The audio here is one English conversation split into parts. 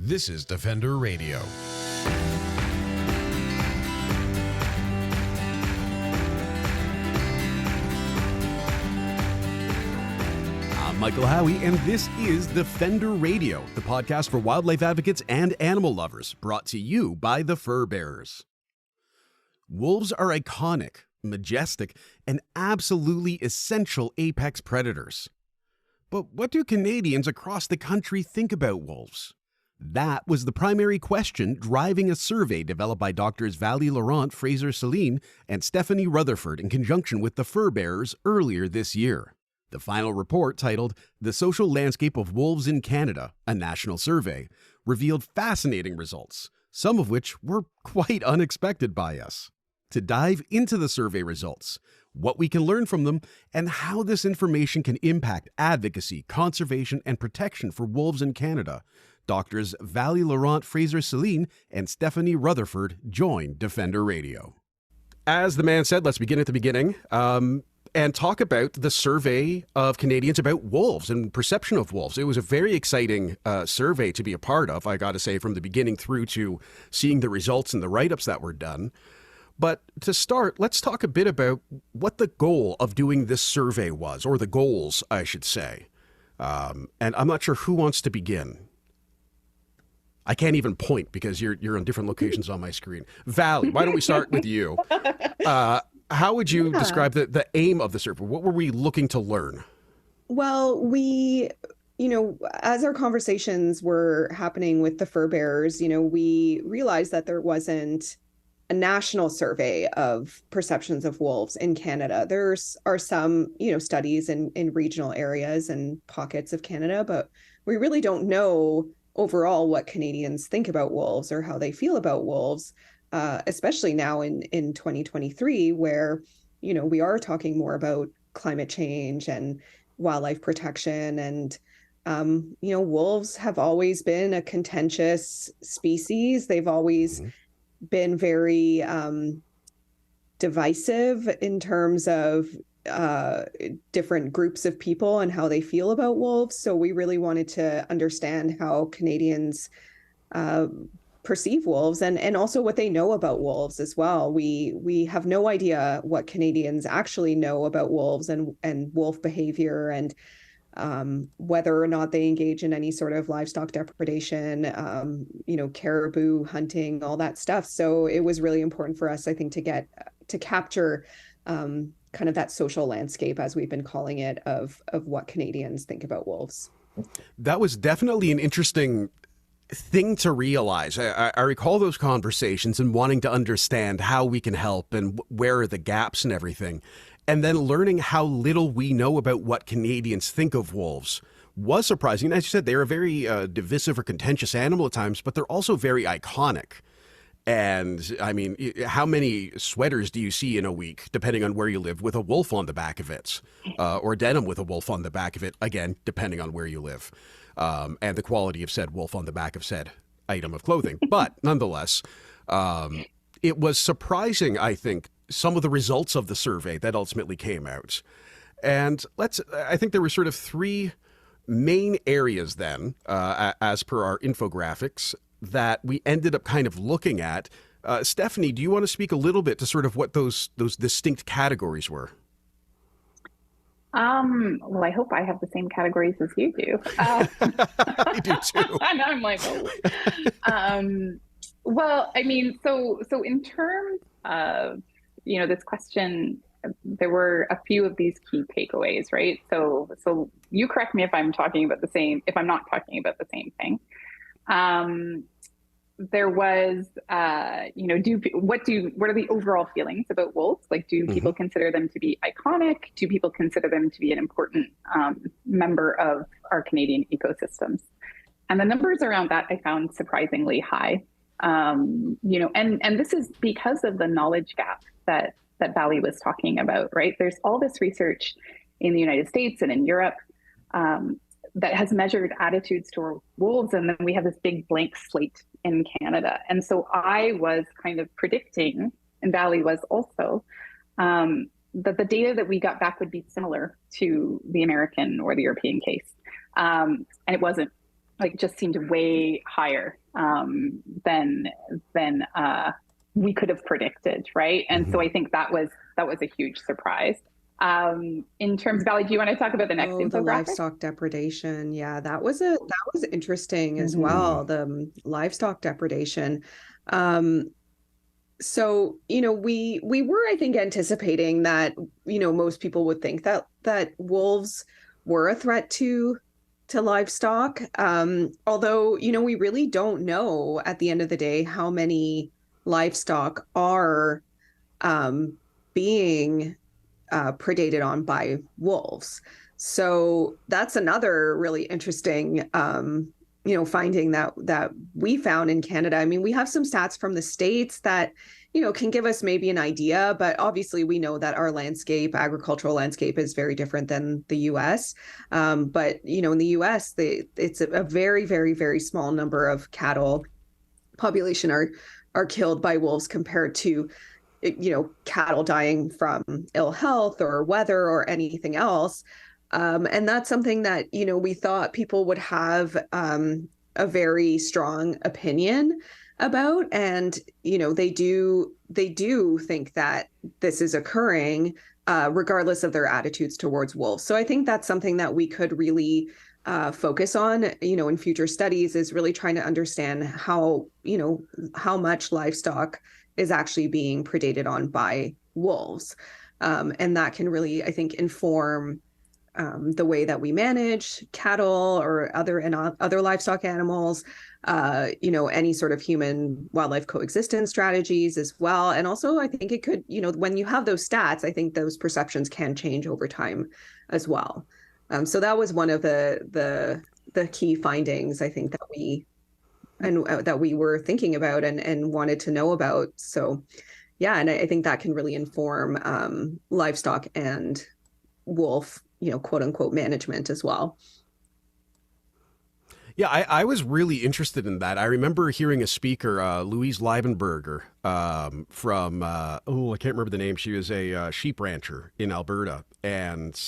This is Defender Radio. I'm Michael Howie, and this is Defender Radio, the podcast for wildlife advocates and animal lovers, brought to you by the Fur Bearers. Wolves are iconic, majestic, and absolutely essential apex predators. But what do Canadians across the country think about wolves? That was the primary question driving a survey developed by doctors Valli-Laurente, Fraser-Celin, and Stephanie Rutherford in conjunction with the Fur Bearers earlier this year. The final report, titled The Social Landscape of Wolves in Canada, a National Survey, revealed fascinating results, some of which were quite unexpected by us. To dive into the survey results, what we can learn from them, and how this information can impact advocacy, conservation, and protection for wolves in Canada, doctors Valli-Laurente, Fraser-Celin, and Stephanie Rutherford join Defender Radio. As the man said, let's begin at the beginning and talk about the survey of Canadians about wolves and perception of wolves. It was a very exciting survey to be a part of, I got to say, from the beginning through to seeing the results and the write-ups that were done. But to start, let's talk a bit about what the goal of doing this survey was, or the goals, I should say. And I'm not sure who wants to begin. I can't even point because you're on different locations on my screen. Valli, why don't we start with you? How would you describe the aim of the survey? What were we looking to learn? Well, as our conversations were happening with the fur bearers, we realized that there wasn't a national survey of perceptions of wolves in Canada. There are some, studies in regional areas and pockets of Canada, but we really don't know overall what Canadians think about wolves or how they feel about wolves, especially now in 2023, where, we are talking more about climate change and wildlife protection. And, wolves have always been a contentious species. They've always been very divisive in terms of different groups of people and how they feel about wolves. So we really wanted to understand how Canadians perceive wolves and also what they know about wolves as well. We have no idea what Canadians actually know about wolves and wolf behavior and whether or not they engage in any sort of livestock depredation, caribou hunting, all that stuff. So it was really important for us, I think, to capture kind of that social landscape, as we've been calling it, of what Canadians think about wolves. That was definitely an interesting thing to realize. I recall those conversations and wanting to understand how we can help and where are the gaps and everything. And then learning how little we know about what Canadians think of wolves was surprising. As you said, they're a very divisive or contentious animal at times, but they're also very iconic. And I mean, how many sweaters do you see in a week, depending on where you live, with a wolf on the back of it, or denim with a wolf on the back of it, again, depending on where you live, and the quality of said wolf on the back of said item of clothing. But nonetheless, it was surprising, I think, some of the results of the survey that ultimately came out. And I think there were sort of three main areas then, as per our infographics, that we ended up kind of looking at. Stephanie, do you want to speak a little bit to sort of what those distinct categories were? Well, I hope I have the same categories as you do. I do too. And I'm like, well, I mean, so in terms of, this question, there were a few of these key takeaways, right? So you correct me if I'm not talking about the same thing. There was, what are the overall feelings about wolves? Like, do people consider them to be iconic? Do people consider them to be an important member of our Canadian ecosystems? And the numbers around that I found surprisingly high. And this is because of the knowledge gap that Valli was talking about, right? There's all this research in the United States and in Europe that has measured attitudes toward wolves, and then we have this big blank slate in Canada. And so I was kind of predicting, and Valli was also, that the data that we got back would be similar to the American or the European case. And it wasn't. like just seemed way higher than we could have predicted, right? And so I think that was a huge surprise. In terms of Valli, do you want to talk about the next infographic? The livestock depredation. Yeah, that was interesting as well. The livestock depredation. So, we were, I think, anticipating that, most people would think that wolves were a threat to livestock. Although, we really don't know at the end of the day how many livestock are being predated on by wolves. So that's another really interesting finding that we found in Canada. I mean, we have some stats from the States that, can give us maybe an idea, but obviously we know that our agricultural landscape is very different than the US. But, in the US, it's a very, very, very small number of cattle population are killed by wolves compared to, cattle dying from ill health or weather or anything else. And that's something that, we thought people would have a very strong opinion about. And, they do think that this is occurring, regardless of their attitudes towards wolves. So I think that's something that we could really focus on, in future studies, is really trying to understand how much livestock is actually being predated on by wolves. And that can really, I think, inform the way that we manage cattle or other livestock animals, any sort of human wildlife coexistence strategies as well. And also, I think it could, when you have those stats, I think those perceptions can change over time as well. So that was one of the key findings, I think, that we were thinking about and wanted to know about. So, yeah, and I think that can really inform livestock and wolf, quote unquote, management as well. Yeah, I was really interested in that. I remember hearing a speaker, Louise Leibenberger, from, I can't remember the name. She was a sheep rancher in Alberta, and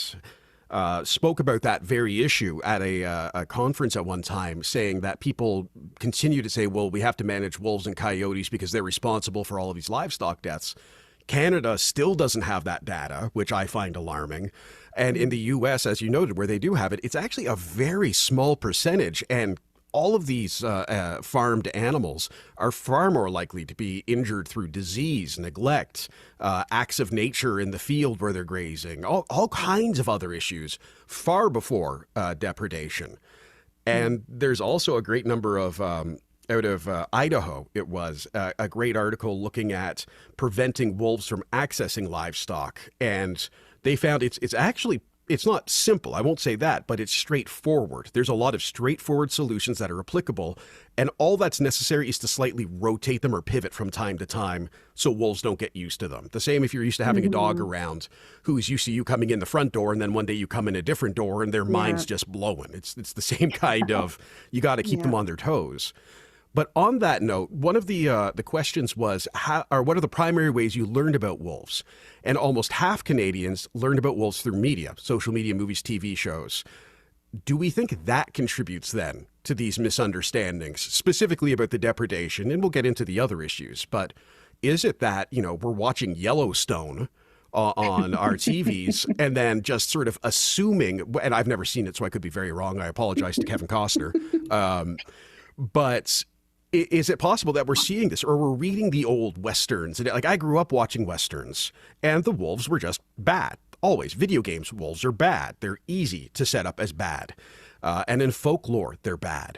spoke about that very issue at a conference at one time, saying that people continue to say, well, we have to manage wolves and coyotes because they're responsible for all of these livestock deaths. Canada still doesn't have that data, which I find alarming. And in the US, as you noted, where they do have it, it's actually a very small percentage. And all of these farmed animals are far more likely to be injured through disease, neglect, acts of nature in the field where they're grazing, all kinds of other issues far before depredation. And there's also a great number of, out of Idaho, it was a great article looking at preventing wolves from accessing livestock. And they found it's not simple, I won't say that, but it's straightforward. There's a lot of straightforward solutions that are applicable, and all that's necessary is to slightly rotate them or pivot from time to time so wolves don't get used to them. The same if you're used to having a dog around who's used to you coming in the front door, and then one day you come in a different door and their mind's just blowing. It's the same kind of, you got to keep them on their toes. But on that note, one of the questions was, what are the primary ways you learned about wolves? And almost half Canadians learned about wolves through media, social media, movies, TV shows. Do we think that contributes then to these misunderstandings, specifically about the depredation? And we'll get into the other issues. But is it that, we're watching Yellowstone on our TVs and then just sort of assuming, and I've never seen it, so I could be very wrong. I apologize to Kevin Costner. But is it possible that we're seeing this, or we're reading the old Westerns? Like, I grew up watching Westerns, and the wolves were just bad. Always. Video games, wolves are bad. They're easy to set up as bad. And in folklore, they're bad.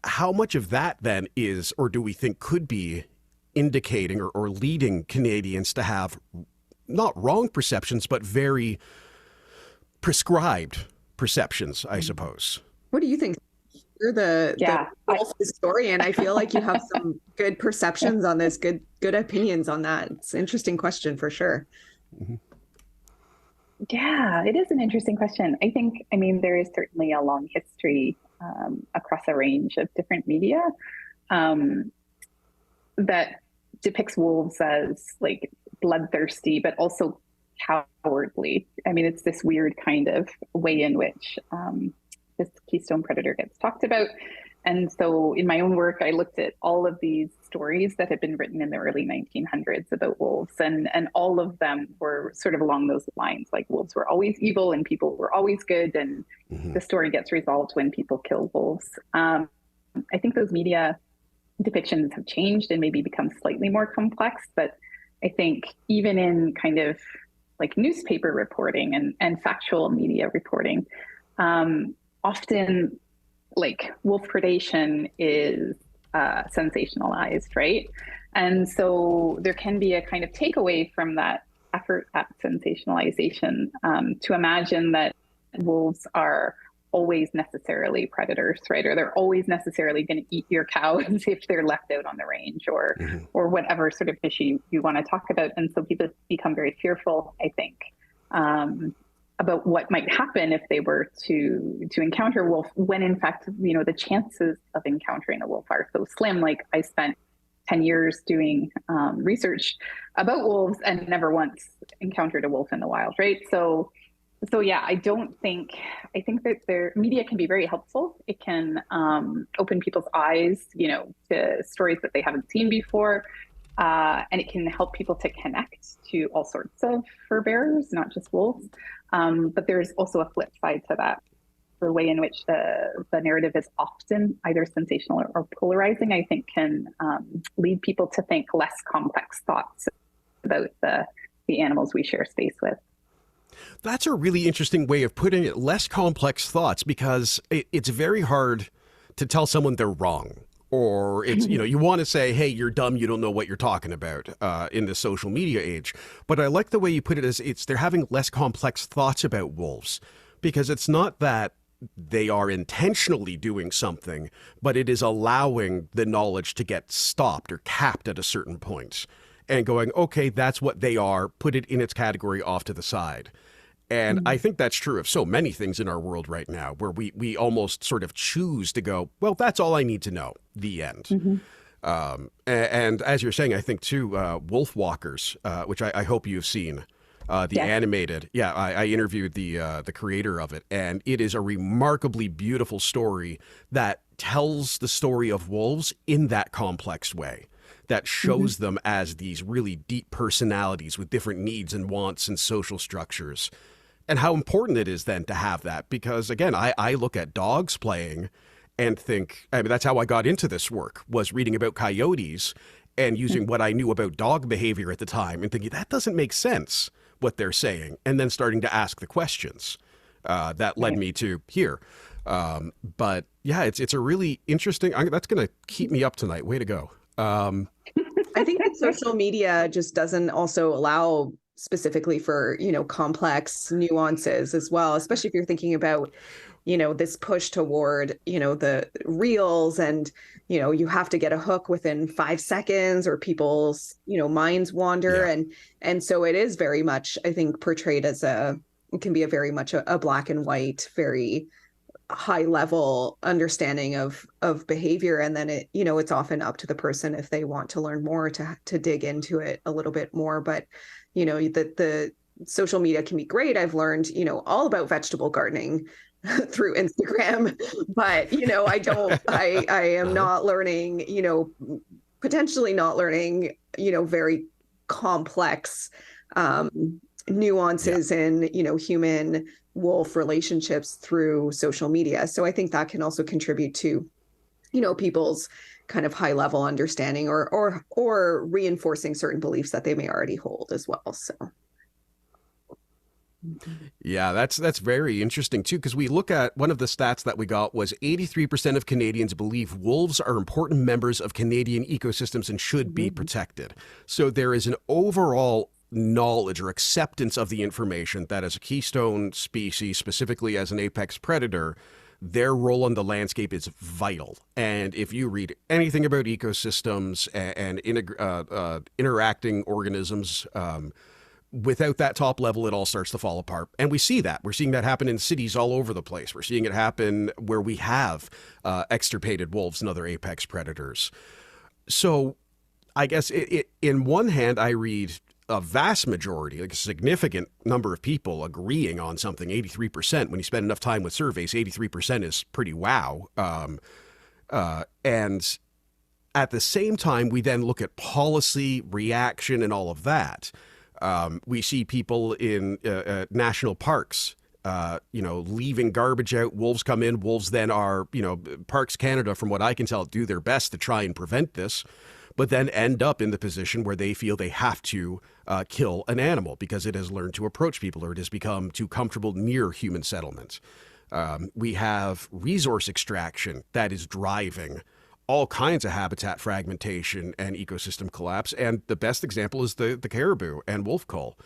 How much of that then is, or do we think could be, indicating or leading Canadians to have not wrong perceptions, but very prescribed perceptions, I suppose? What do you think? You're the wolf historian. I feel like you have some good perceptions on this, good opinions on that. It's an interesting question for sure. Yeah, it is an interesting question. I mean, there is certainly a long history across a range of different media that depicts wolves as like bloodthirsty, but also cowardly. I mean, it's this weird kind of way in which this keystone predator gets talked about. And so in my own work, I looked at all of these stories that had been written in the early 1900s about wolves, and all of them were sort of along those lines, like wolves were always evil and people were always good, and the story gets resolved when people kill wolves. I think those media depictions have changed and maybe become slightly more complex, but I think even in kind of like newspaper reporting and factual media reporting, often like wolf predation is sensationalized, right? And so there can be a kind of takeaway from that effort at sensationalization to imagine that wolves are always necessarily predators, right? Or they're always necessarily going to eat your cows if they're left out on the range, or whatever sort of issue you want to talk about. And so people become very fearful, I think, about what might happen if they were to encounter a wolf, when in fact, you know, the chances of encountering a wolf are so slim. Like I spent 10 years doing research about wolves and never once encountered a wolf in the wild, right? So yeah, I think that their media can be very helpful. It can open people's eyes, you know, to stories that they haven't seen before. And it can help people to connect to all sorts of fur bearers, not just wolves. But there's also a flip side to that. The way in which the narrative is often either sensational or polarizing, I think can lead people to think less complex thoughts about the animals we share space with. That's a really interesting way of putting it, less complex thoughts, because it's very hard to tell someone they're wrong. Or it's, you know, you want to say, hey, you're dumb, you don't know what you're talking about in the social media age. But I like the way you put it as they're having less complex thoughts about wolves, because it's not that they are intentionally doing something, but it is allowing the knowledge to get stopped or capped at a certain point and going, okay, that's what they are, put it in its category off to the side. And I think that's true of so many things in our world right now, where we almost sort of choose to go, well, that's all I need to know, the end. And as you're saying, I think too, Wolf Walkers, which I hope you've seen, the animated. Yeah, I interviewed the creator of it, and it is a remarkably beautiful story that tells the story of wolves in that complex way, that shows them as these really deep personalities with different needs and wants and social structures. And how important it is then to have that, because again, I look at dogs playing and think, I mean, that's how I got into this work, was reading about coyotes and using what I knew about dog behavior at the time and thinking, that doesn't make sense, what they're saying. And then starting to ask the questions that led me to here. But yeah, it's a really interesting, that's going to keep me up tonight. Way to go. I think that social media just doesn't also allow specifically for, you know, complex nuances as well, especially if you're thinking about, you know, this push toward, you know, the reels and, you know, you have to get a hook within 5 seconds or people's, you know, minds wander. And so it is very much, I think, portrayed as it can be a very much a black and white, very high level understanding of behavior. And then it, you know, it's often up to the person if they want to learn more to dig into it a little bit more. But, you know, the social media can be great. I've learned, you know, all about vegetable gardening through Instagram, but, you know, I am not learning, you know, potentially not learning, you know, very complex nuances in, you know, human wolf relationships through social media. So I think that can also contribute to, you know, people's kind of high level understanding or reinforcing certain beliefs that they may already hold as well. So yeah, that's very interesting too, because we look at one of the stats that we got was 83% of Canadians believe wolves are important members of Canadian ecosystems and should be protected. So there is an overall knowledge or acceptance of the information that as a keystone species, specifically as an apex predator, their role on the landscape is vital. And if you read anything about ecosystems and interacting organisms, without that top level, it all starts to fall apart. And we see that. We're seeing that happen in cities all over the place. We're seeing it happen where we have extirpated wolves and other apex predators. So I guess in one hand, I read a vast majority, like a significant number of people agreeing on something, 83%. When you spend enough time with surveys, 83% is pretty wow. And at the same time, we then look at policy, reaction, and all of that. We see people in national parks, leaving garbage out. Wolves come in. Wolves then are, Parks Canada, from what I can tell, do their best to try and prevent this, but then end up in the position where they feel they have to kill an animal because it has learned to approach people or it has become too comfortable near human settlement. We have resource extraction that is driving all kinds of habitat fragmentation and ecosystem collapse. And the best example is the caribou and wolf cull.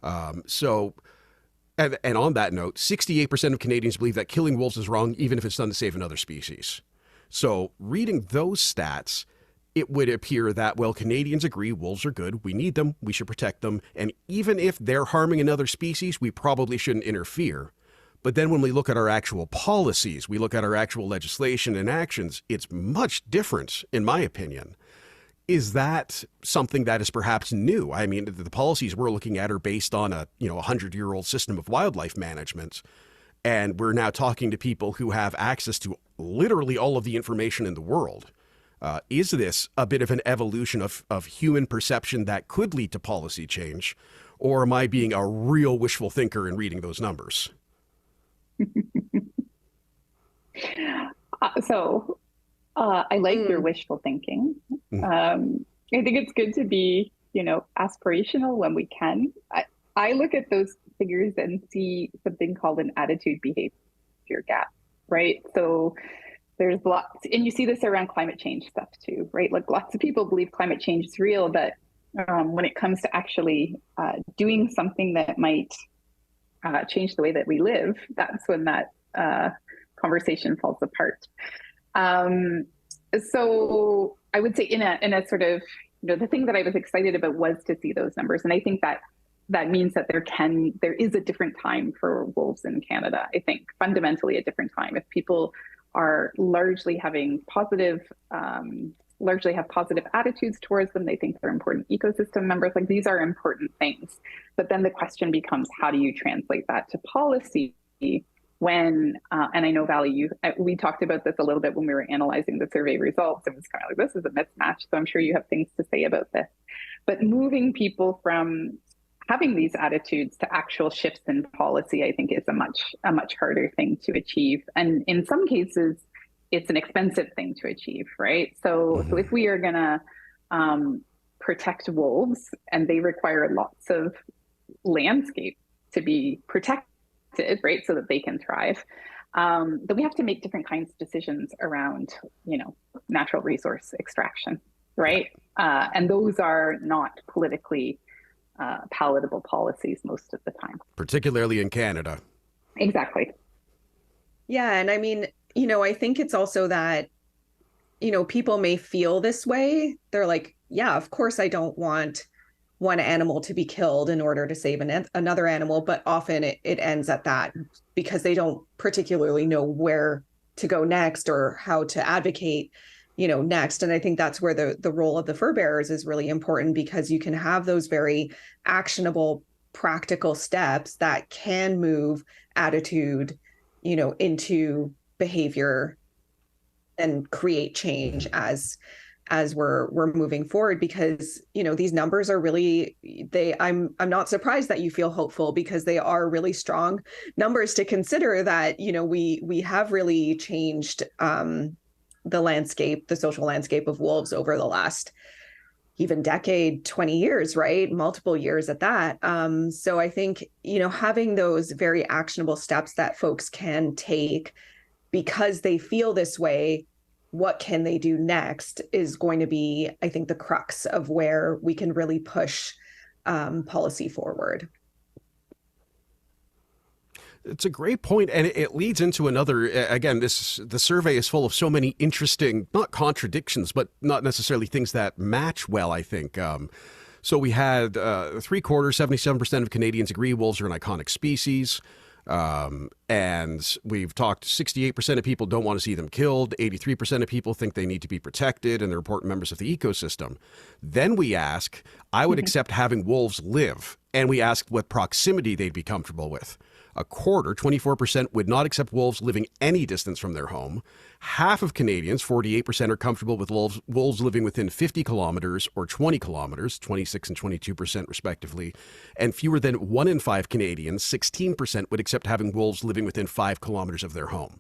And on that note, 68% of Canadians believe that killing wolves is wrong, even if it's done to save another species. So reading those stats, it would appear that, well, Canadians agree wolves are good. We need them. We should protect them. And even if they're harming another species, we probably shouldn't interfere. But then when we look at our actual policies, we look at our actual legislation and actions, it's much different, in my opinion. Is that something that is perhaps new? I mean, the policies we're looking at are based on a 100-year-old system of wildlife management. And we're now talking to people who have access to literally all of the information in the world. Is this a bit of an evolution of human perception that could lead to policy change? Or am I being a real wishful thinker in reading those numbers? I like your wishful thinking. I think it's good to be, aspirational when we can. I look at those figures and see something called an attitude behavior gap, right? So there's lots, and you see this around climate change stuff too, right? Like lots of people believe climate change is real, but when it comes to actually doing something that might change the way that we live, that's when that conversation falls apart. So I would say in a sort of, the thing that I was excited about was to see those numbers. And I think that means that there is a different time for wolves in Canada. I think fundamentally a different time. If people are largely have positive attitudes towards them, they think they're important ecosystem members, like these are important things. But then the question becomes, how do you translate that to policy when, and I know Valli, we talked about this a little bit when we were analyzing the survey results. It was kind of like, this is a mismatch. So I'm sure you have things to say about this. But moving people from having these attitudes to actual shifts in policy, I think is a much harder thing to achieve. And in some cases, it's an expensive thing to achieve, right? So if we are gonna protect wolves and they require lots of landscape to be protected, right, so that they can thrive, then we have to make different kinds of decisions around, natural resource extraction, right? And those are not politically palatable policies most of the time. Particularly in Canada. Exactly. Yeah, and I mean, I think it's also that, people may feel this way. They're like, yeah, of course I don't want one animal to be killed in order to save another animal, but often it ends at that because they don't particularly know where to go next or how to advocate, next. And I think that's where the role of the fur bearers is really important, because you can have those very actionable, practical steps that can move attitude, into behavior and create change as we're moving forward, because these numbers are really I'm not surprised that you feel hopeful, because they are really strong numbers to consider that we have really changed the social landscape of wolves over the last even decade, 20 years, right? Multiple years at that. So I think, having those very actionable steps that folks can take because they feel this way, what can they do next is going to be, I think, the crux of where we can really push policy forward. It's a great point, and it leads into another. Again, the survey is full of so many interesting, not contradictions, but not necessarily things that match well, I think. So we had 77% of Canadians agree wolves are an iconic species. And we've talked 68% of people don't want to see them killed. 83% of people think they need to be protected and they're important members of the ecosystem. Then we ask, I would accept having wolves live. And we ask what proximity they'd be comfortable with. A quarter, 24%, would not accept wolves living any distance from their home. Half of Canadians, 48%, are comfortable with wolves living within 50 kilometers or 20 kilometers, 26 and 22% respectively. And fewer than 1 in 5 Canadians, 16%, would accept having wolves living within 5 kilometers of their home.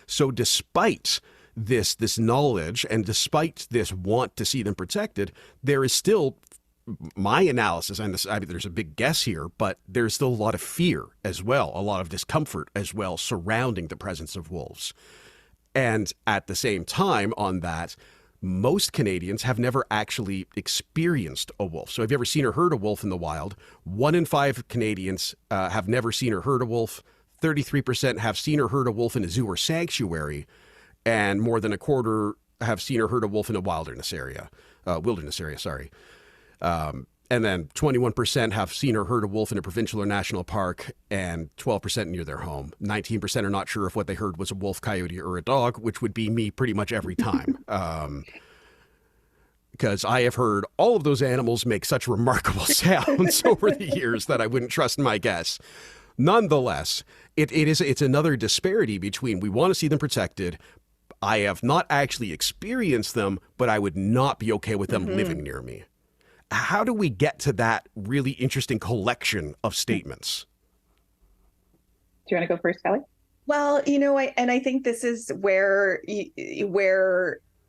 So despite this knowledge and despite this want to see them protected, there is still, my analysis, and this, I mean, there's a big guess here, but there's still a lot of fear as well, a lot of discomfort as well surrounding the presence of wolves. And at the same time on that, most Canadians have never actually experienced a wolf. So have you ever seen or heard a wolf in the wild? 1 in 5 Canadians have never seen or heard a wolf. 33% have seen or heard a wolf in a zoo or sanctuary. And more than a quarter have seen or heard a wolf in a wilderness area, sorry. And then 21% have seen or heard a wolf in a provincial or national park, and 12% near their home. 19% are not sure if what they heard was a wolf, coyote, or a dog, which would be me pretty much every time. Because I have heard all of those animals make such remarkable sounds over the years that I wouldn't trust my guess. Nonetheless, it's another disparity between we want to see them protected. I have not actually experienced them, but I would not be okay with them living near me. How do we get to that really interesting collection of statements? Do you want to go first, Kelly? Well, I think this is where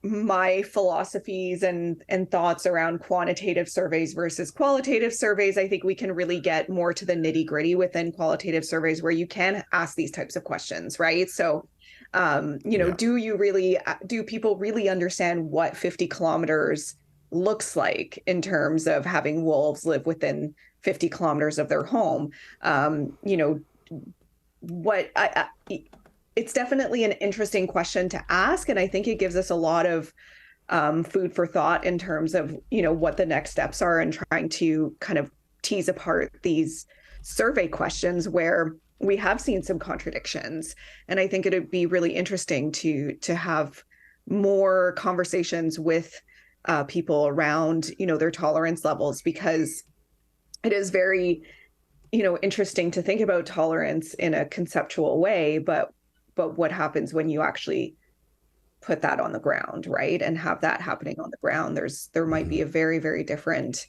my philosophies and thoughts around quantitative surveys versus qualitative surveys, I think we can really get more to the nitty gritty within qualitative surveys where you can ask these types of questions, right? So, do people really understand what 50 kilometers looks like in terms of having wolves live within 50 kilometers of their home? It's definitely an interesting question to ask. And I think it gives us a lot of food for thought in terms of, what the next steps are in trying to kind of tease apart these survey questions where we have seen some contradictions. And I think it'd be really interesting to have more conversations with people around, their tolerance levels, because it is very, interesting to think about tolerance in a conceptual way, but what happens when you actually put that on the ground, right? And have that happening on the ground, there might be a very, very different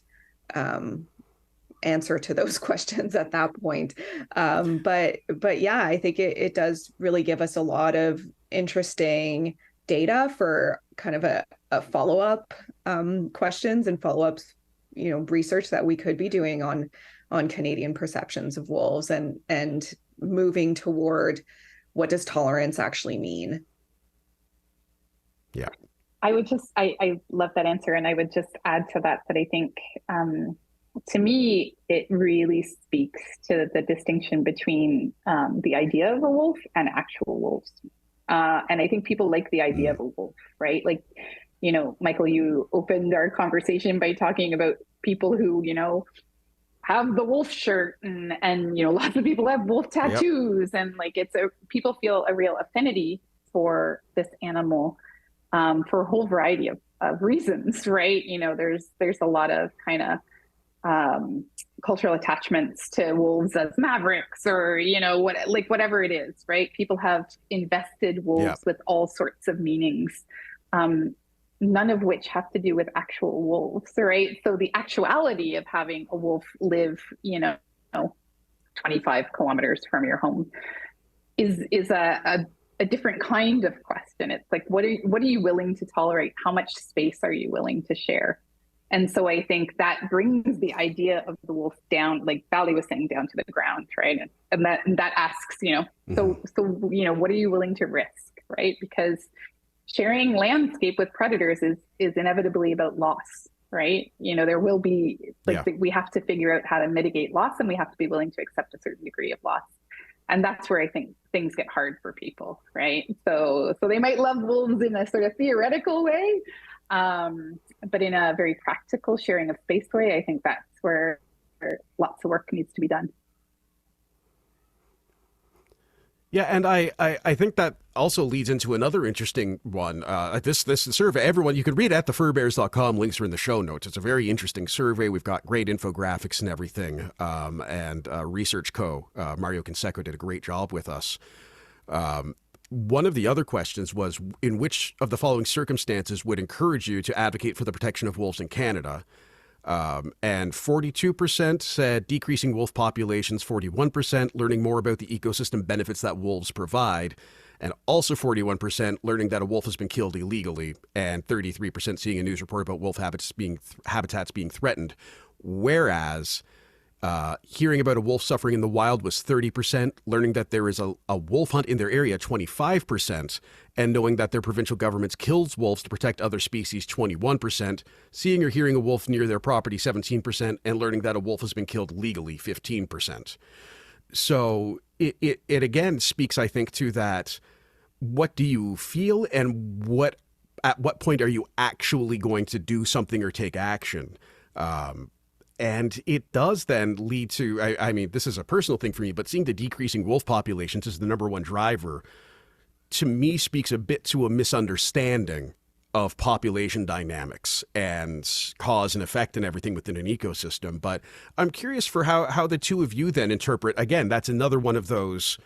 answer to those questions at that point. But yeah, I think it does really give us a lot of interesting data for kind of a follow-up questions and follow-ups, research that we could be doing on Canadian perceptions of wolves and moving toward what does tolerance actually mean. Yeah. I love that answer. And I would just add to that I think, to me, it really speaks to the distinction between the idea of a wolf and actual wolves. And I think people like the idea of a wolf, right? Like, Michael, you opened our conversation by talking about people who, have the wolf shirt and lots of people have wolf tattoos. Yep. And like, people feel a real affinity for this animal for a whole variety of reasons, right? There's a lot of kind of cultural attachments to wolves as mavericks or, whatever it is, right? People have invested wolves with all sorts of meanings, none of which have to do with actual wolves, right? So the actuality of having a wolf live, 25 kilometers from your home is a different kind of question. It's like, what are you willing to tolerate? How much space are you willing to share? And so I think that brings the idea of the wolf down, like Valli was saying, down to the ground, right? And that asks, so what are you willing to risk, right? Because sharing landscape with predators is inevitably about loss, right? There will be we have to figure out how to mitigate loss, and we have to be willing to accept a certain degree of loss. And that's where I think things get hard for people, right? So they might love wolves in a sort of theoretical way, but in a very practical sharing of space way, I think that's where lots of work needs to be done. Yeah, and I think that also leads into another interesting one. This survey, everyone, you can read it at thefurbears.com. Links are in the show notes. It's a very interesting survey. We've got great infographics and everything. And Research Co. Mario Canseco did a great job with us. One of the other questions was, in which of the following circumstances would encourage you to advocate for the protection of wolves in Canada? And 42% said decreasing wolf populations, 41% learning more about the ecosystem benefits that wolves provide, and also 41% learning that a wolf has been killed illegally, and 33% seeing a news report about wolf habitats being threatened. Whereas hearing about a wolf suffering in the wild was 30%, learning that there is a wolf hunt in their area, 25%, and knowing that their provincial governments kills wolves to protect other species, 21%, seeing or hearing a wolf near their property, 17%, and learning that a wolf has been killed legally, 15%. So it again speaks, I think, to that, what do you feel, and at what point are you actually going to do something or take action? And it does then lead to, I mean, this is a personal thing for me, but seeing the decreasing wolf populations as the number one driver, to me, speaks a bit to a misunderstanding of population dynamics and cause and effect and everything within an ecosystem. But I'm curious for how the two of you then interpret, again, that's another one of those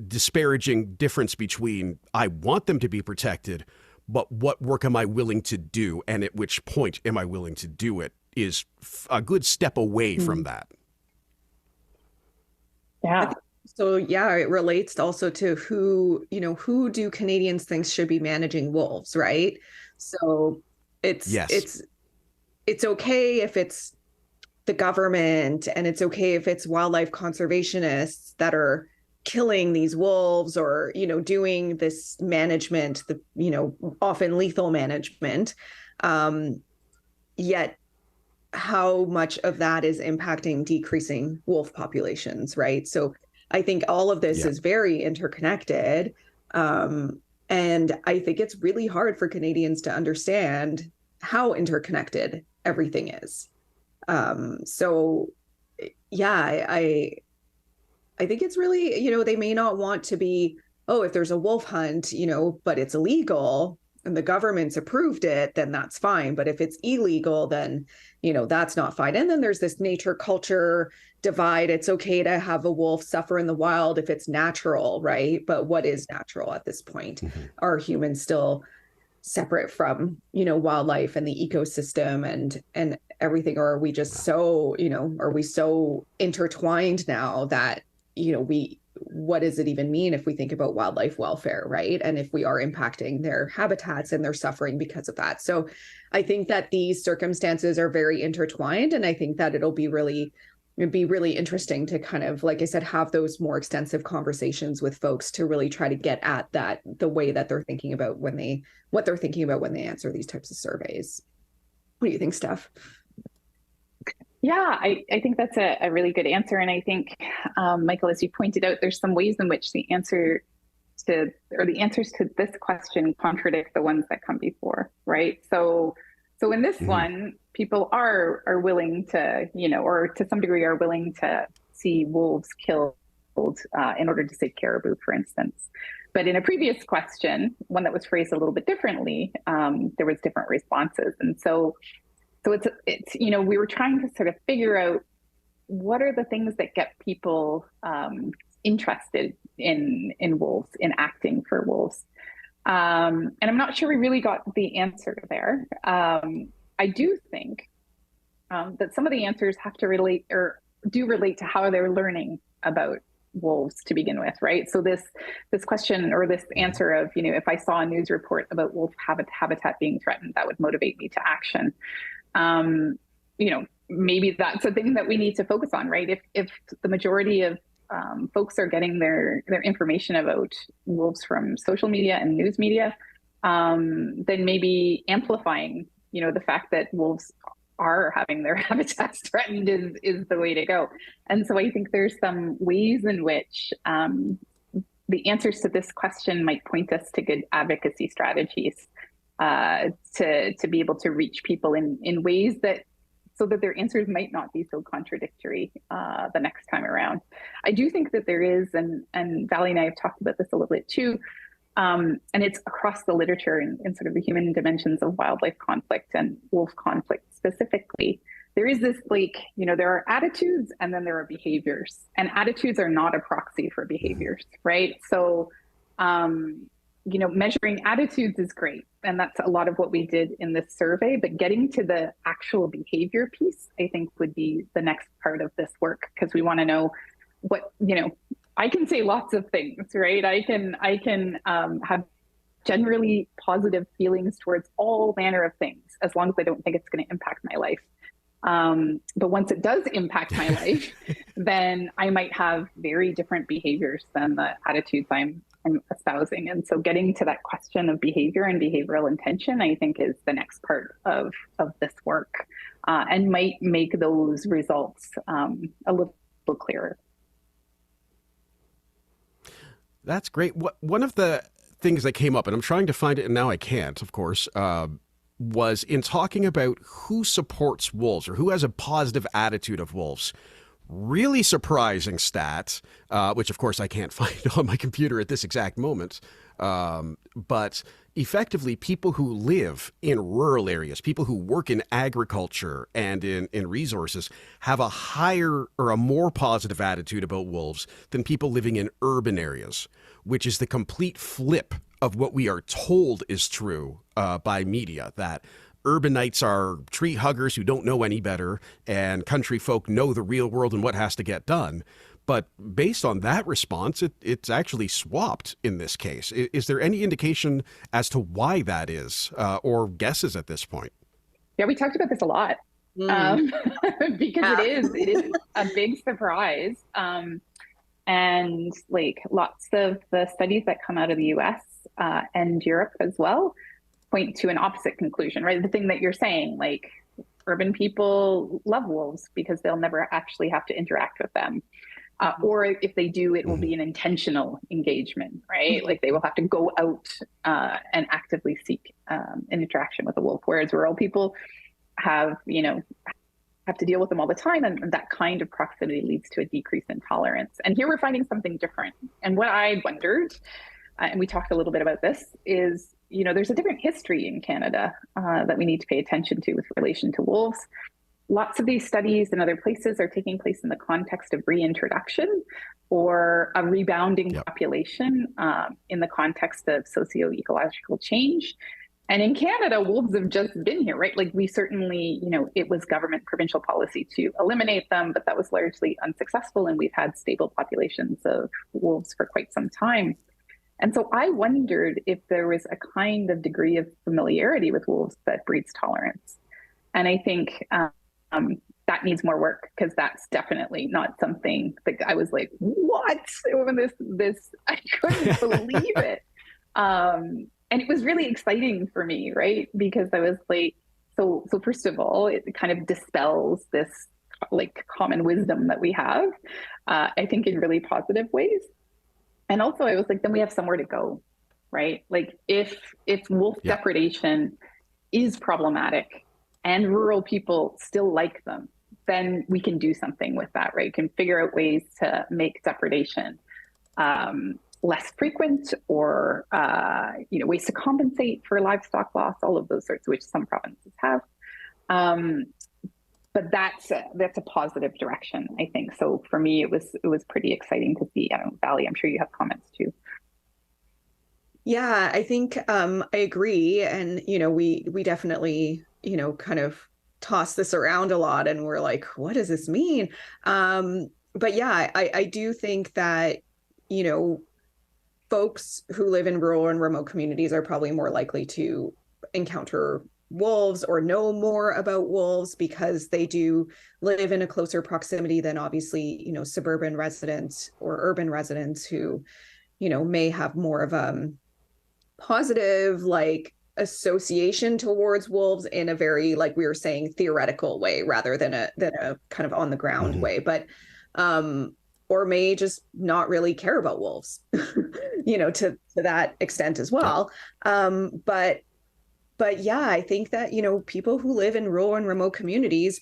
disparaging difference between, I want them to be protected, but what work am I willing to do, and at which point am I willing to do it, is a good step away from that. Yeah. So yeah, it relates also to who do Canadians think should be managing wolves, right? So it's okay if it's the government, and it's okay if it's wildlife conservationists that are killing these wolves, or doing this management, often lethal management. Yet how much of that is impacting decreasing wolf populations, right? So I think all of this is very interconnected. And I think it's really hard for Canadians to understand how interconnected everything is. So yeah, I think it's really, they may not want to be, if there's a wolf hunt, but it's illegal and the government's approved it, then that's fine. But if it's illegal, then, that's not fine. And then there's this nature culture divide. It's okay to have a wolf suffer in the wild if it's natural, right? But what is natural at this point? Mm-hmm. Are humans still separate from, wildlife and the ecosystem and everything? Or are we just so, are we so intertwined now that, what does it even mean if we think about wildlife welfare, right? And if we are impacting their habitats and they're suffering because of that. So I think that these circumstances are very intertwined. And I think that it'd be really interesting to kind of, like I said, have those more extensive conversations with folks to really try to get at that, the way that they're thinking about what they're thinking about when they answer these types of surveys. What do you think, Steph? Yeah, I think that's a really good answer. And I think, Michael, as you pointed out, there's some ways in which the answers to this question contradict the ones that come before, right? So in this one, people are willing to, or to some degree are willing to see wolves killed in order to save caribou, for instance. But in a previous question, one that was phrased a little bit differently, there was different responses. And so it's we were trying to sort of figure out what are the things that get people interested in wolves, in acting for wolves. And I'm not sure we really got the answer there. I do think that some of the answers have to relate to how they're learning about wolves to begin with, right? So this question, or this answer of, if I saw a news report about wolf habitat being threatened, that would motivate me to action. Maybe that's a thing that we need to focus on, right? If the majority of folks are getting their information about wolves from social media and news media, then maybe amplifying, the fact that wolves are having their habitats threatened is the way to go. And so I think there's some ways in which the answers to this question might point us to good advocacy strategies to be able to reach people in ways that so that their answers might not be so contradictory the next time around. I do think that there is, and Valli and I have talked about this a little bit too, and it's across the literature in sort of the human dimensions of wildlife conflict and wolf conflict specifically. There is this, like, there are attitudes and then there are behaviors, and attitudes are not a proxy for behaviors, right? So, measuring attitudes is great. And that's a lot of what we did in this survey, but getting to the actual behavior piece, I think, would be the next part of this work, because we want to know what, I can say lots of things, right? I can have generally positive feelings towards all manner of things, as long as I don't think it's going to impact my life. But once it does impact my life, then I might have very different behaviors than the attitudes I'm espousing. And so getting to that question of behavior and behavioral intention, I think, is the next part of this work, and might make those results a little clearer. That's great. One of the things that came up, and I'm trying to find it and now I can't, of course, was in talking about who supports wolves or who has a positive attitude of wolves. Really surprising stat, which of course I can't find on my computer at this exact moment. But effectively, people who live in rural areas, people who work in agriculture and in resources, have a higher or a more positive attitude about wolves than people living in urban areas, which is the complete flip of what we are told is true by media, that urbanites are tree huggers who don't know any better, and country folk know the real world and what has to get done. But based on that response, it's actually swapped in this case. Is there any indication as to why that is, or guesses at this point? Yeah, we talked about this a lot, because it is a big surprise. And like lots of the studies that come out of the US and Europe as well point to an opposite conclusion, right? The thing that you're saying, like, urban people love wolves because they'll never actually have to interact with them. Or if they do, it will be an intentional engagement, right? Like they will have to go out and actively seek an interaction with a wolf, whereas rural people have to deal with them all the time, and that kind of proximity leads to a decrease in tolerance. And here we're finding something different. And what I wondered, and we talked a little bit about this, is there's a different history in Canada that we need to pay attention to with relation to wolves. Lots of these studies in other places are taking place in the context of reintroduction or a rebounding population in the context of socio-ecological change. And in Canada, wolves have just been here, right? Like we certainly, it was government provincial policy to eliminate them, but that was largely unsuccessful. And we've had stable populations of wolves for quite some time. And so I wondered if there was a kind of degree of familiarity with wolves that breeds tolerance. And I think that needs more work, because that's definitely not something that I was like, what? When this I couldn't believe it. And it was really exciting for me, right? Because I was like, so first of all, it kind of dispels this like common wisdom that we have, I think in really positive ways. And also I was like, then we have somewhere to go, right? Like if wolf depredation is problematic and rural people still like them, then we can do something with that, right? We can figure out ways to make depredation less frequent, or ways to compensate for livestock loss, all of those sorts, which some provinces have. But that's a positive direction, I think. So for me, it was pretty exciting to see. I don't know, Valli, I'm sure you have comments too. Yeah, I think I agree. And, we definitely, kind of toss this around a lot, and we're like, what does this mean? But yeah, I do think that, folks who live in rural and remote communities are probably more likely to encounter wolves or know more about wolves because they do live in a closer proximity than obviously, suburban residents or urban residents who, may have more of a positive like association towards wolves in a very, like we were saying, theoretical way rather than a kind of on the ground way. But or may just not really care about wolves, to that extent as well. But but yeah, I think that, people who live in rural and remote communities,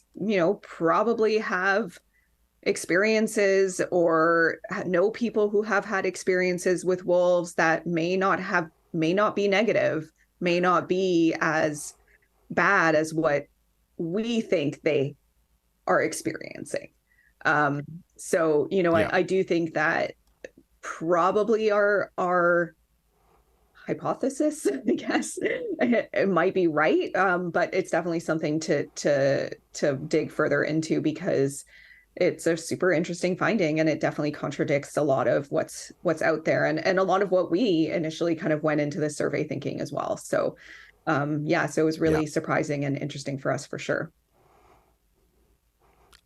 probably have experiences or know people who have had experiences with wolves that may not be negative, may not be as bad as what we think they are experiencing. So, Yeah. I do think that probably our hypothesis, I guess, it might be right, but it's definitely something to dig further into, because it's a super interesting finding, and it definitely contradicts a lot of what's out there, and a lot of what we initially kind of went into the survey thinking as well. So yeah, so it was Yeah. really surprising and interesting for us, for sure.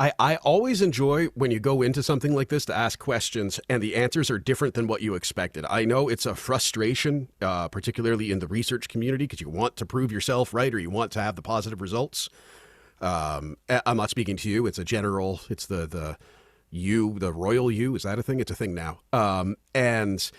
I always enjoy when you go into something like this to ask questions and the answers are different than what you expected. I know it's a frustration, particularly in the research community, because you want to prove yourself right, or you want to have the positive results. I'm not speaking to you. It's a general, it's the royal you. Is that a thing? It's a thing now. And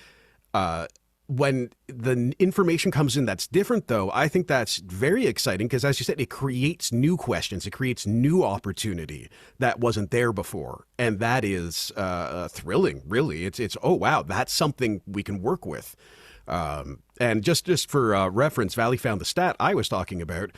when the information comes in that's different, though, I think that's very exciting, because, as you said, it creates new questions. It creates new opportunity that wasn't there before. And that is thrilling, really. It's oh, wow, that's something we can work with. And just for reference, Valley found the stat I was talking about.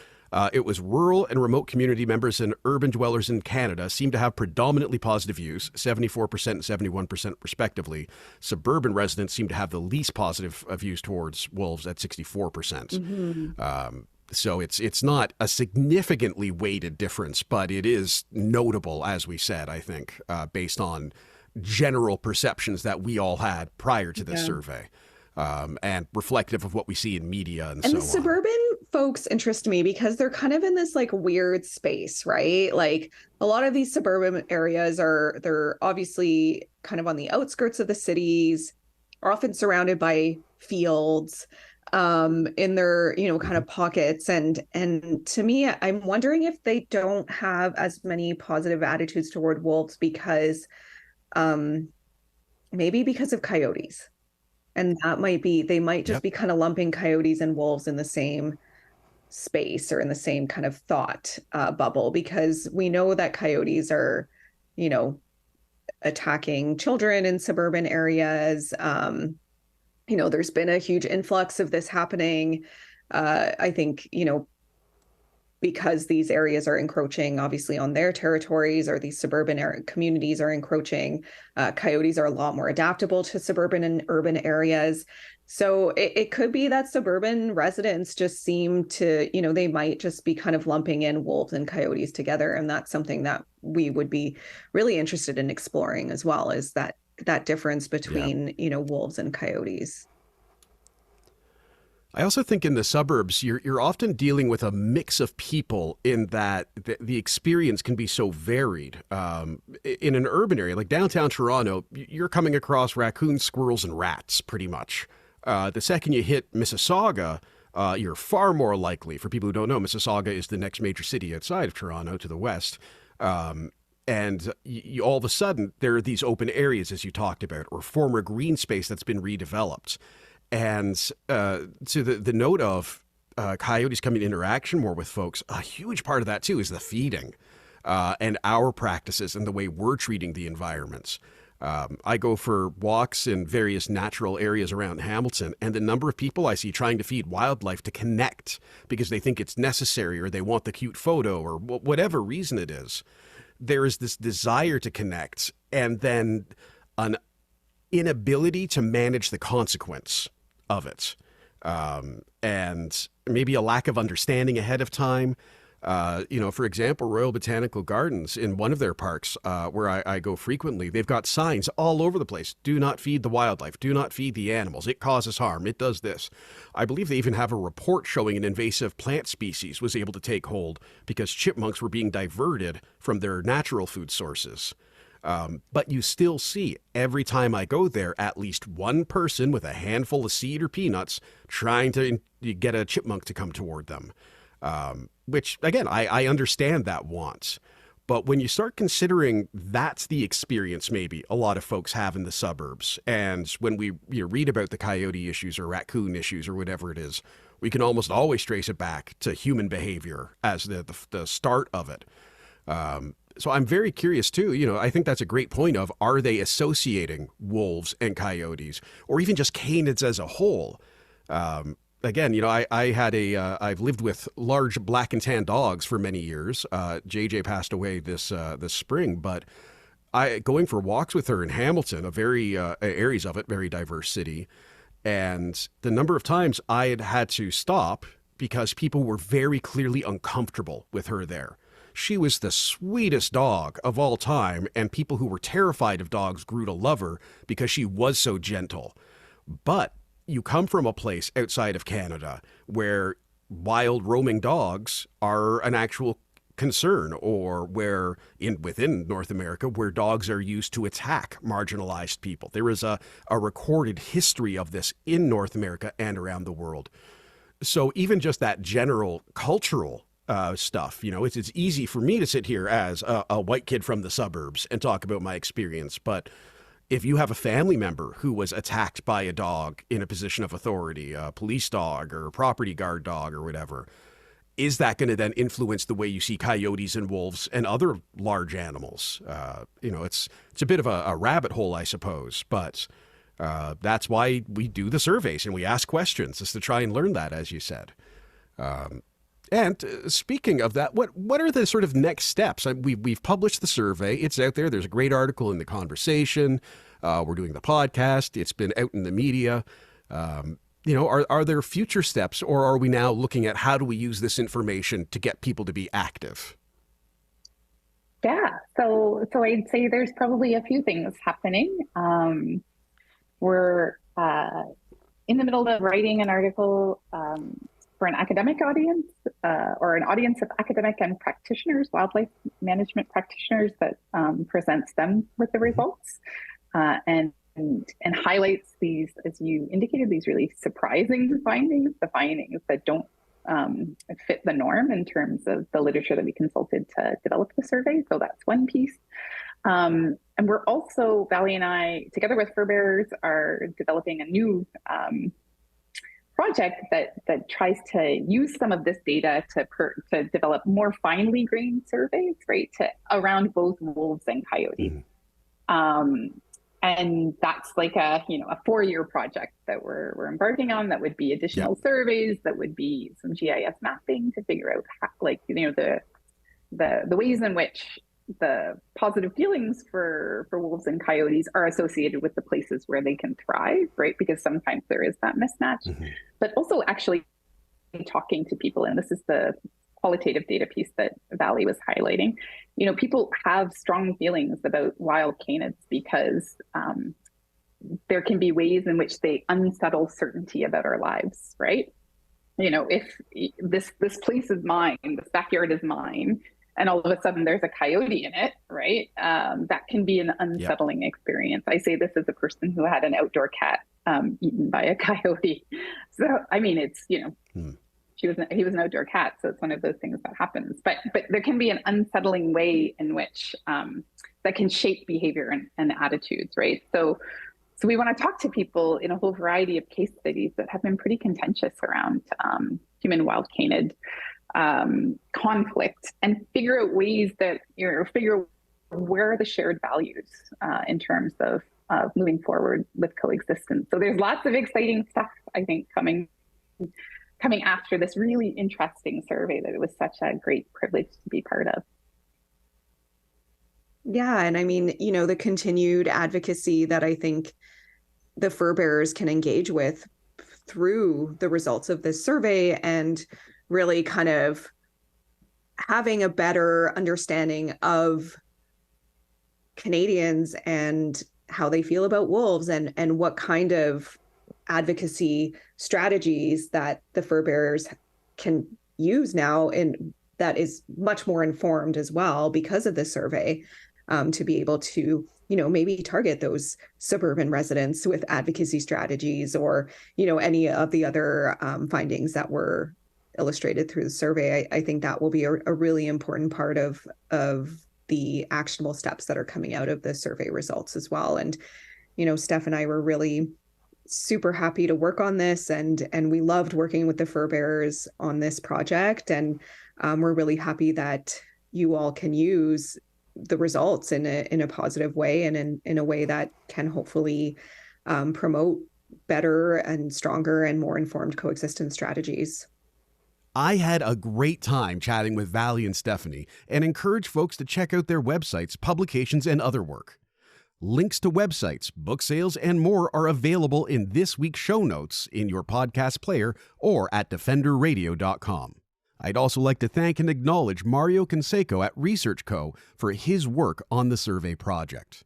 It was rural and remote community members and urban dwellers in Canada seem to have predominantly positive views, 74% and 71% respectively. Suburban residents seem to have the least positive views towards wolves at 64%. So it's not a significantly weighted difference, but it is notable, as we said, I think, based on general perceptions that we all had prior to this survey. And reflective of what we see in media and so on. And the suburban folks interest me because they're kind of in this like weird space, right? Like a lot of these suburban areas they're obviously kind of on the outskirts of the cities, are often surrounded by fields, in their, kind of pockets. And to me, I'm wondering if they don't have as many positive attitudes toward wolves because, maybe because of coyotes. And that might be, they might just be kind of lumping coyotes and wolves in the same space or in the same kind of thought bubble, because we know that coyotes are, attacking children in suburban areas. There's been a huge influx of this happening. I think, because these areas are encroaching obviously on their territories, or these suburban communities are encroaching. Coyotes are a lot more adaptable to suburban and urban areas. So it could be that suburban residents just seem to, they might just be kind of lumping in wolves and coyotes together. And that's something that we would be really interested in exploring as well, is that difference between, wolves and coyotes. I also think in the suburbs, you're often dealing with a mix of people, in that the experience can be so varied. In an urban area like downtown Toronto, you're coming across raccoons, squirrels, and rats pretty much. The second you hit Mississauga, you're far more likely, for people who don't know, Mississauga is the next major city outside of Toronto to the west. And you, all of a sudden, there are these open areas, as you talked about, or former green space that's been redeveloped. And to the note of coyotes coming in interaction more with folks, a huge part of that, too, is the feeding and our practices and the way we're treating the environments. I go for walks in various natural areas around Hamilton, and the number of people I see trying to feed wildlife to connect because they think it's necessary, or they want the cute photo, or whatever reason it is. There is this desire to connect, and then an inability to manage the consequence of it, and maybe a lack of understanding ahead of time. For example, Royal Botanical Gardens, in one of their parks, where I go frequently, they've got signs all over the place. Do not feed the wildlife. Do not feed the animals. It causes harm. It does this. I believe they even have a report showing an invasive plant species was able to take hold because chipmunks were being diverted from their natural food sources. But you still see, every time I go there, at least one person with a handful of seed or peanuts trying to get a chipmunk to come toward them. Which, again, I understand that want. But when you start considering that's the experience maybe a lot of folks have in the suburbs, and when we read about the coyote issues or raccoon issues or whatever it is, we can almost always trace it back to human behavior as the start of it. So I'm very curious too, I think that's a great point of, are they associating wolves and coyotes, or even just canids as a whole? Again, I've lived with large black and tan dogs for many years. JJ passed away this spring, but going for walks with her in Hamilton, a very areas of it, very diverse city. And the number of times I had to stop because people were very clearly uncomfortable with her there. She was the sweetest dog of all time, and people who were terrified of dogs grew to love her because she was so gentle. But you come from a place outside of Canada where wild roaming dogs are an actual concern, or within North America, where dogs are used to attack marginalized people. There is a recorded history of this in North America and around the world. So even just that general cultural stuff, it's easy for me to sit here as a white kid from the suburbs and talk about my experience. But if you have a family member who was attacked by a dog in a position of authority, a police dog or a property guard dog or whatever, is that going to then influence the way you see coyotes and wolves and other large animals? It's a bit of a rabbit hole, I suppose, but that's why we do the surveys and we ask questions, is to try and learn that, as you said. And speaking of that, what are the sort of next steps? We've published the survey. It's out there. There's a great article in The Conversation. We're doing the podcast. It's been out in the media. Are there future steps, or are we now looking at how do we use this information to get people to be active? Yeah, so I'd say there's probably a few things happening. We're in the middle of writing an article for an academic audience, or an audience of academic and practitioners, wildlife management practitioners, that presents them with the results and highlights these, as you indicated, these really surprising findings, the findings that don't fit the norm in terms of the literature that we consulted to develop the survey. So that's one piece. And we're also, Valli and I, together with fur bearers, are developing a new project that tries to use some of this data to develop more finely grained surveys, right, around both wolves and coyotes. And that's like a 4-year project that we're embarking on. That would be additional surveys, that would be some GIS mapping to figure out the ways in which the positive feelings for wolves and coyotes are associated with the places where they can thrive, right? Because sometimes there is that mismatch, but also actually talking to people. And this is the qualitative data piece that Valli was highlighting. People have strong feelings about wild canids because there can be ways in which they unsettle certainty about our lives, right? If this place is mine, this backyard is mine, and all of a sudden there's a coyote in it, right? That can be an unsettling experience. I say this as a person who had an outdoor cat eaten by a coyote. So, I mean, it's, he was an outdoor cat, so it's one of those things that happens. But there can be an unsettling way in which that can shape behavior and attitudes, right? So we want to talk to people in a whole variety of case studies that have been pretty contentious around human wild canid conflict, and figure out ways that figure out where are the shared values in terms of moving forward with coexistence. So there's lots of exciting stuff, I think, coming after this really interesting survey that it was such a great privilege to be part of. Yeah, and I mean, the continued advocacy that I think the fur bearers can engage with through the results of this survey, and really kind of having a better understanding of Canadians and how they feel about wolves, and what kind of advocacy strategies that the fur bearers can use now, and that is much more informed as well because of this survey, to be able to maybe target those suburban residents with advocacy strategies, or any of the other findings that were illustrated through the survey. I think that will be a really important part of the actionable steps that are coming out of the survey results as well. And Steph and I were really super happy to work on this, and we loved working with the fur bearers on this project, and we're really happy that you all can use the results in a positive way, and in a way that can hopefully promote better and stronger and more informed coexistence strategies. I had a great time chatting with Valli and Stephanie, and encourage folks to check out their websites, publications, and other work. Links to websites, book sales, and more are available in this week's show notes in your podcast player or at defenderradio.com. I'd also like to thank and acknowledge Mario Canseco at Research Co. for his work on the survey project.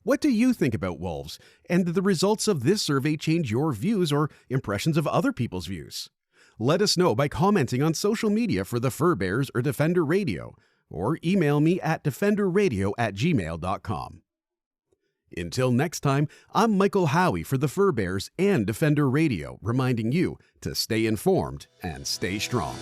What do you think about wolves, and did the results of this survey change your views or impressions of other people's views? Let us know by commenting on social media for the Fur Bears or Defender Radio, or email me at defenderradio@gmail.com. Until next time, I'm Michael Howie for the Fur Bears and Defender Radio, reminding you to stay informed and stay strong.